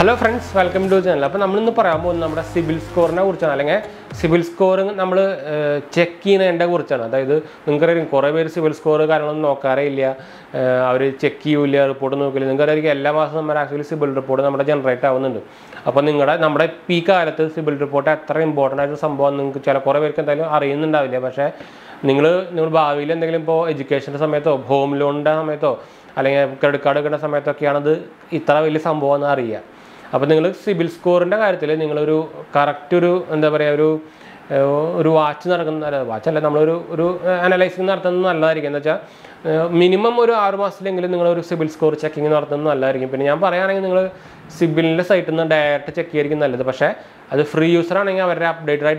Hello friends, welcome to the channel. Now, we will talk about the CIBIL score. CIBIL score we check in and that is CIBIL score check report actually CIBIL report generate peak CIBIL report important education home loan credit card now, CIBIL score is correct watch analyzing minimum 6 months CIBIL score checking CIBIL site direct check as free user update right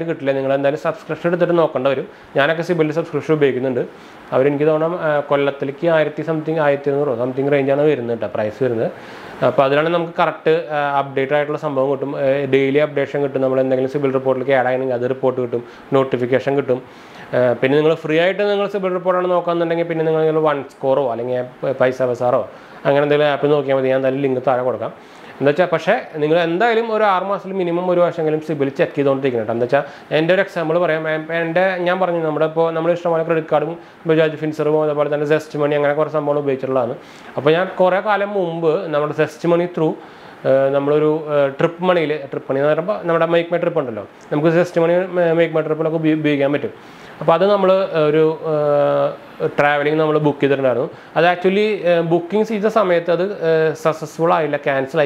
subscription CIBIL subscription something range price correct update daily updation CIBIL report add report notification free CIBIL report one score or paisa link that's why you have minimum CIBIL check. Example, credit card, 𝘂𝑝𝗀𝗀 through trip money, make my trip make my trip. Traveling book actually booking is successful cancel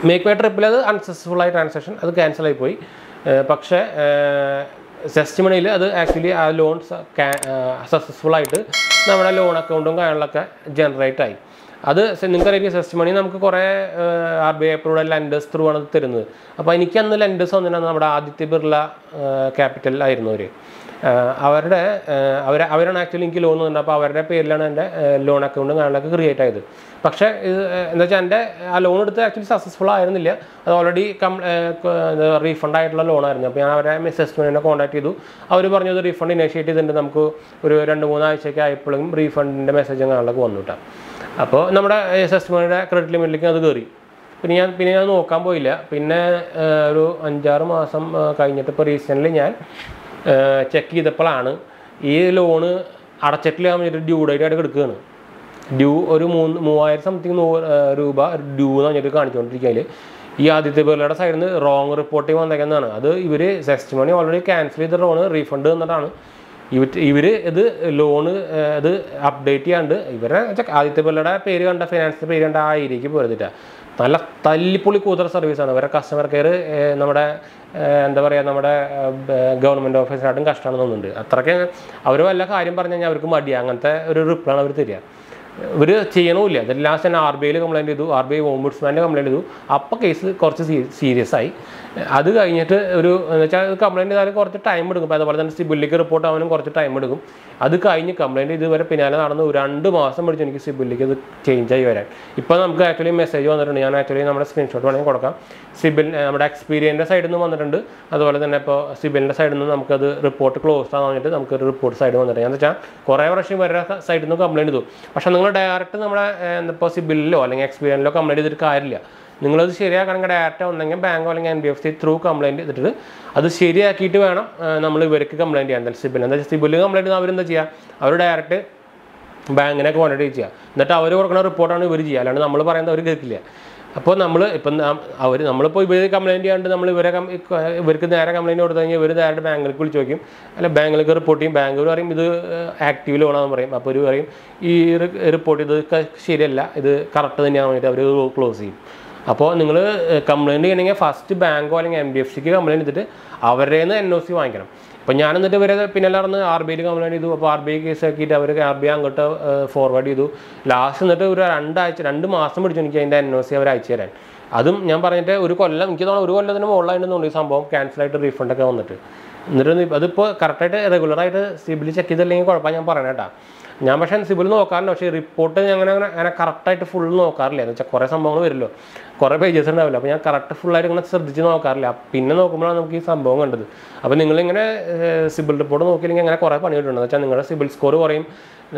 make my trip unsuccessful transaction cancel testimony actually loans successful loan account generate that's the testimony we RBI approved lenders through another. Now, lenders on 𝗏𝗟𝗏𝗏 capital. Our actually loan loan account create. But the loan is actually successful. Already refund loan. Contact refund initiative refund message. Now, we have credit limit. We have to check the plan. This loan is due date. Due something due. This is wrong reporting. This testimony already cancelled the loan refund. This loan update finance service customer care government office the last RBI complaint RBI ombudsman complaint case serious that's complaint time CIBIL report time that's complaint change actually message actually screenshot CIBIL experience side CIBIL side report closed report side side complaint direct CIBIL experience complaint you can direct bank or NBFC through complaint. That's the complaint. CIBIL complaint direct bank quantity. That's our report on the upon complaint bank reporting bank active reported correct upon complaint first bank or NBFC complaint NOC Panyan the RBI complaint RBI case RBI forward last and master NOC Adam Yamparente Uricola online some cancel refund account. Correct regular CIBIL check the link or Paranata. ഞാൻ പക്ഷേ CIBIL നോക്കാറുണ്ട്, പക്ഷേ report അങ്ങനെ കറക്റ്റായിട്ട് full നോക്കാറില്ല. എന്ന് വെച്ചാൽ കുറേ സംഭവങ്ങൾ വരുമല്ലോ, കുറേ പേജസ് ഉണ്ടാവില്ല. അപ്പോൾ ഞാൻ കറക്റ്റ് ഫുള്ളായിട്ട് ഇങ്ങനെ ശ്രദ്ധിച്ച് നോക്കാറില്ല. പിന്നെ നോക്കുമ്പോഴാണ് നമുക്ക് ഈ സംഭവം കണ്ടത്. അപ്പോൾ നിങ്ങളിങ്ങനെ സിബിൽ റിപ്പോർട്ട് നോക്കിയില്ലെങ്കിൽ അങ്ങനെ കുറേ പണി കിട്ടുന്നുണ്ട്. എന്ന് വെച്ചാൽ നിങ്ങളുടെ സിബിൽ സ്കോർ കുറയും.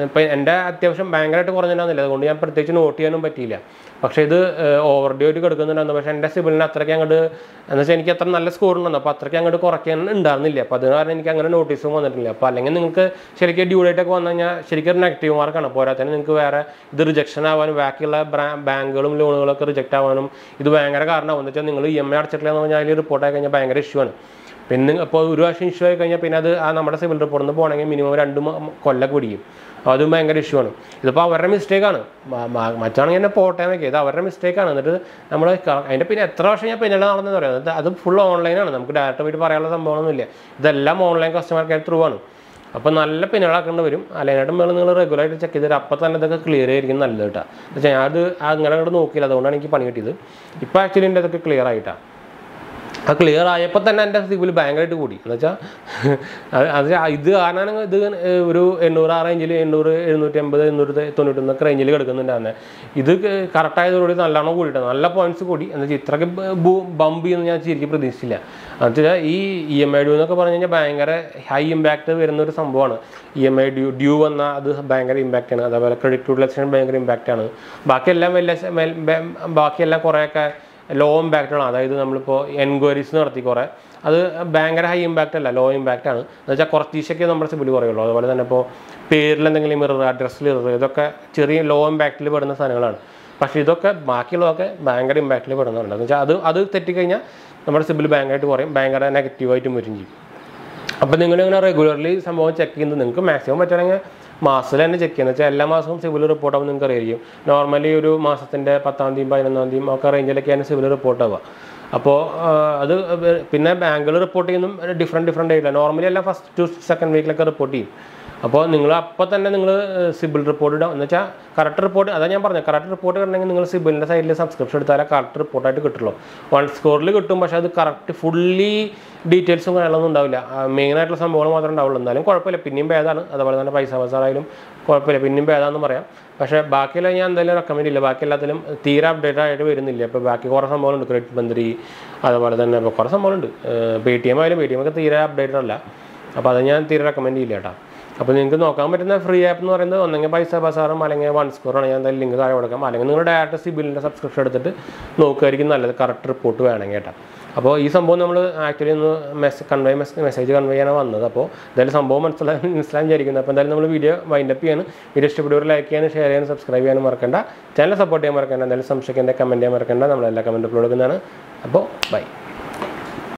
ഇപ്പം എൻ്റെ അത്യാവശ്യം ഭയങ്കരമായിട്ട് കുറഞ്ഞിട്ടുണ്ടാകുന്നില്ല, അതുകൊണ്ട് ഞാൻ പ്രത്യേകിച്ച് നോട്ട് ചെയ്യാനും പറ്റിയില്ല. പക്ഷേ ഇത് ഓവർ ഡ്യൂ ആയിട്ട് കിടക്കുന്നുണ്ടായിരുന്നു. പക്ഷേ എൻ്റെ സിബിലിന് അത്രയ്ക്ക് അങ്ങോട്ട് എന്ന് വെച്ചാൽ എനിക്ക് അത്ര നല്ല സ്കോർ ഉണ്ടെന്ന്, അപ്പോൾ അത്രയ്ക്ക് അങ്ങോട്ട് കുറയ്ക്കാൻ ഉണ്ടായിരുന്നില്ല. അപ്പോൾ അത് കാരണം എനിക്ക് അങ്ങനെ നോട്ടീസും വന്നിട്ടില്ല. അപ്പോൾ അല്ലെങ്കിൽ നിങ്ങൾക്ക് ശരിക്കും ഡ്യൂ ഡേറ്റ് ഒക്കെ വന്നു കഴിഞ്ഞാൽ ശരിക്കും ഒരു നെഗറ്റീവ് മാർക്കാണ്. പോരാത്തന്നെ നിങ്ങൾക്ക് വേറെ ഇത് റിജക്ഷൻ ആവാനും ബാക്കിയുള്ള ബാങ്കുകളും ലോണുകളൊക്കെ റിജക്റ്റ് ആവാനും ഇത് ഭയങ്കര കാരണമാവും. എന്ന് വെച്ചാൽ നിങ്ങൾ EMI അടച്ചിട്ടില്ല എന്ന് പറഞ്ഞാൽ അതിൽ റിപ്പോർട്ട് ആയി കഴിഞ്ഞാൽ ഭയങ്കര ഇഷ്യൂ ആണ്. പിന്നെ അപ്പോൾ ഒരു പ്രാവശ്യം ഇഷ്യൂ ആയി കഴിഞ്ഞാൽ പിന്നെ അത് നമ്മുടെ സിബിൽ റിപ്പോർട്ടിൽ നിന്ന് പോകണമെങ്കിൽ മിനിമം 2 കൊല്ലമൊക്കെ പിടിക്കും. അതും ഭയങ്കര ഇഷ്യൂ ആണ്. ഇതിപ്പോൾ അവരുടെ മിസ്റ്റേക്കാണ്. മറ്റാണെങ്കിൽ എന്നെ പോട്ടെ എന്നൊക്കെ, ഇത് അവരുടെ മിസ്റ്റേക്കാണ്. എന്നിട്ട് നമ്മൾ അതിൻ്റെ പിന്നെ എത്ര വർഷം ഞാൻ പിന്നീട് നടന്നെന്ന് പറയുന്നത് അത് ഫുൾ ഓൺലൈനാണ്. നമുക്ക് ഡയറക്റ്റ് പോയിട്ട് പറയാനുള്ള സംഭവമൊന്നുമില്ല. ഇതെല്ലാം ഓൺലൈൻ കസ്റ്റമർ കെയർ ത്രൂ ആണ്. അപ്പോൾ നല്ല പിന്നീടാക്കേണ്ടി വരും. അല്ലെങ്കിൽ നിങ്ങൾ റെഗുലറായിട്ട് ചെക്ക് ചെയ്തിട്ട് അപ്പം തന്നെ ഇതൊക്കെ ക്ലിയർ ആയിരിക്കും നല്ലത് കേട്ടോ. എന്ന് വെച്ചാൽ അത് അങ്ങനെ അങ്ങോട്ട് നോക്കിയില്ല, അതുകൊണ്ടാണ് എനിക്ക് പണി കിട്ടിയത്. ഇപ്പോൾ ആക്ച്വലി എൻ്റെ അതൊക്കെ ക്ലിയർ ആയിട്ടാണ്. ആ ക്ലിയർ ആയപ്പോൾ തന്നെ എൻ്റെ സിബിൽ ഭയങ്കരമായിട്ട് കൂടി. എന്ന് വെച്ചാൽ അത് ഇത് കാരണം ഇത് ഒരു 800 ആ റേഞ്ചിൽ 800, 780, 791 റേഞ്ചിൽ കിടക്കുന്നുണ്ടായിരുന്നെ. ഇത് കറക്റ്റായതോടുകൂടി നല്ലോണം കൂടിയിട്ടാണ്, നല്ല പോയിന്റ്സ് കൂടി. എന്ന് വെച്ചാൽ ഇത്രയ്ക്ക് ബമ്പ് ചെയ്യുമെന്ന് ഞാൻ ശരിക്കും പ്രതീക്ഷിച്ചില്ല. എന്ന് വെച്ചാൽ ഈ EMI ഡ്യൂ എന്നൊക്കെ പറഞ്ഞു കഴിഞ്ഞാൽ ഭയങ്കര ഹൈ ഇമ്പാക്റ്റ് വരുന്നൊരു സംഭവമാണ്. EMI ഡ്യൂ വന്നാൽ അത് ഭയങ്കര ഇമ്പാക്റ്റാണ്. അതേപോലെ ക്രെഡിറ്റ് യൂട്ടിലൈസേഷൻ ഭയങ്കര ഇമ്പാക്റ്റാണ്. ബാക്കിയെല്ലാം കുറേയൊക്കെ ലോ ഇമ്പാക്റ്റാണ്. അതായത് നമ്മളിപ്പോൾ എൻക്വയറീസ് നടത്തി കുറേ, അത് ഭയങ്കര ഹൈ ഇമ്പാക്റ്റ് അല്ല, ലോ ഇമ്പാക്റ്റ് ആണ്. എന്ന് വെച്ചാൽ കുറച്ചീശൊക്കെ നമ്മുടെ സിബിൽ കുറയുള്ളൂ. അതുപോലെ തന്നെ ഇപ്പോൾ പേരിൽ എന്തെങ്കിലും ഇറർ, അഡ്രസ്സിൽ ഇറർ, ഇതൊക്കെ ചെറിയ ലോ ഇമ്പാക്റ്റിൽ പെടുന്ന സാധനങ്ങളാണ്. പക്ഷേ ഇതൊക്കെ ബാക്കിയുള്ളതൊക്കെ ഭയങ്കര ഇമ്പാക്റ്റിൽ പെടുന്നുണ്ട്. എന്ന് വെച്ചാൽ അത് തെറ്റിക്കഴിഞ്ഞാൽ നമ്മുടെ സിബിൽ ഭയങ്കരമായിട്ട് കുറയും, ഭയങ്കര നെഗറ്റീവായിട്ടും വരും ചെയ്യും. അപ്പോൾ നിങ്ങളിങ്ങനെ റെഗുലർലി സംഭവം ചെക്ക് ചെയ്യുന്നത് നിങ്ങൾക്ക് മാക്സിമം പറ്റുകയാണെങ്കിൽ മാസത്തിൽ തന്നെ ചെക്ക് ചെയ്യുന്നത് വെച്ചാൽ എല്ലാ മാസവും സിബിൽ റിപ്പോർട്ട് ആകുമ്പോൾ നിങ്ങൾക്ക് അറിയായിരിക്കും. നോർമലി ഒരു മാസത്തിൻ്റെ 10-ാം തീയതി 11-ാം തീയതി ഒക്കെ റേഞ്ചിലൊക്കെയാണ് സിബിൽ റിപ്പോർട്ട് ആവുക. അപ്പോൾ അത് പിന്നെ ബാങ്കുകൾ റിപ്പോർട്ട് ചെയ്യുന്നതും ഡിഫറെൻറ്റ് ആയില്ല. നോർമലി എല്ലാം ഫസ്റ്റ് ടു സെക്കൻഡ് വീക്കിലൊക്കെ റിപ്പോർട്ട് ചെയ്യും. അപ്പോൾ നിങ്ങൾ അപ്പോൾ തന്നെ നിങ്ങൾ സിബിൽ റിപ്പോർട്ട് ഇടാം. എന്ന് വെച്ചാൽ കറക്റ്റ് റിപ്പോർട്ട്, അതാണ് ഞാൻ പറഞ്ഞത്, കറക്റ്റ് റിപ്പോർട്ട് കിട്ടണമെങ്കിൽ നിങ്ങൾ സിബിലിൻ്റെ സൈഡിൽ സബ്സ്ക്രിപ്ഷൻ എടുത്താലേ കറക്റ്റ് റിപ്പോർട്ടായിട്ട് കിട്ടുള്ളൂ. 1 സ്കോറിൽ കിട്ടും, പക്ഷേ അത് കറക്റ്റ് ഫുള്ളി ഡീറ്റെയിൽസും കാര്യങ്ങളൊന്നും ഉണ്ടാവില്ല. മെയിനായിട്ടുള്ള സംഭവങ്ങൾ മാത്രമേ ഉണ്ടാവുള്ളൂ. എന്നാലും കുഴപ്പമില്ല, പിന്നെയും ഭേദമാണ്. അതുപോലെ തന്നെ പൈസ ബസാറായാലും കുഴപ്പമില്ല, പിന്നെയും ഭേദമാണെന്ന് പറയാം. പക്ഷേ ബാക്കിയെല്ലാം ഞാൻ എന്തായാലും റെക്കമെൻഡ് ഇല്ല. ബാക്കി എല്ലാത്തിലും തീരെ അപ്ഡേറ്റ് ആയിട്ട് വരുന്നില്ല. ഇപ്പോൾ ബാക്കി കുറേ സംഭവങ്ങളുണ്ട്, ക്രെഡിറ്റ് മന്ത്രി, അതുപോലെ തന്നെ ഇപ്പോൾ കുറേ സംഭവങ്ങളുണ്ട്. Paytm ആയാലും Paytm ഒക്കെ തീരെ അപ്ഡേറ്റഡ് അല്ല. അപ്പോൾ അത് ഞാൻ തീരെ റെക്കമെൻഡ് ചെയ്യില്ല കേട്ടോ. അപ്പോൾ നിങ്ങൾക്ക് നോക്കാൻ പറ്റുന്ന ഫ്രീ ആപ്പ് എന്ന് പറയുന്നത് ഒന്നെങ്കിൽ പൈസ ബസാറും അല്ലെങ്കിൽ 1 സ്കോറാണ്. ഞാൻ എന്തായാലും ലിങ്ക് താഴെ കൊടുക്കാം. അല്ലെങ്കിൽ നിങ്ങൾ ഡയറക്റ്റ് സിബിലിൻ്റെ സബ്സ്ക്രിപ്ഷൻ എടുത്തിട്ട് നോക്കുമായിരിക്കും നല്ലത്, കറക്റ്റ് റിപ്പോർട്ട് വേണമെങ്കിൽ കേട്ടോ. അപ്പോൾ ഈ സംഭവം നമ്മൾ ആക്ച്വലി ഒന്ന് മെസ്സേജ് കൺവേ ചെയ്യാനാണ് വന്നത്. അപ്പോൾ എന്തായാലും സംഭവം മനസ്സിലായി വിചാരിക്കുന്നത്. അപ്പോൾ എന്തായാലും നമ്മൾ വീഡിയോ വൈൻഡപ്പ് ചെയ്യാനും, വീഡിയോ ഇഷ്ടപ്പെട്ടവർ ലൈക്ക് ചെയ്യാനും ഷെയർ ചെയ്യാനും സബ്സ്ക്രൈബ് ചെയ്യാനും മറക്കണ്ട. ചാനൽ സപ്പോർട്ട് ചെയ്യാൻ മറക്കണ്ട. എന്തായാലും സംശയിക്കേണ്ട കമൻറ്റ് ചെയ്യാൻ മറക്കണ്ട. നമ്മളെല്ലാ കമൻറ്റ് അപ്ലോഡ് കൊടുക്കുന്നതാണ്. അപ്പോൾ ബൈ.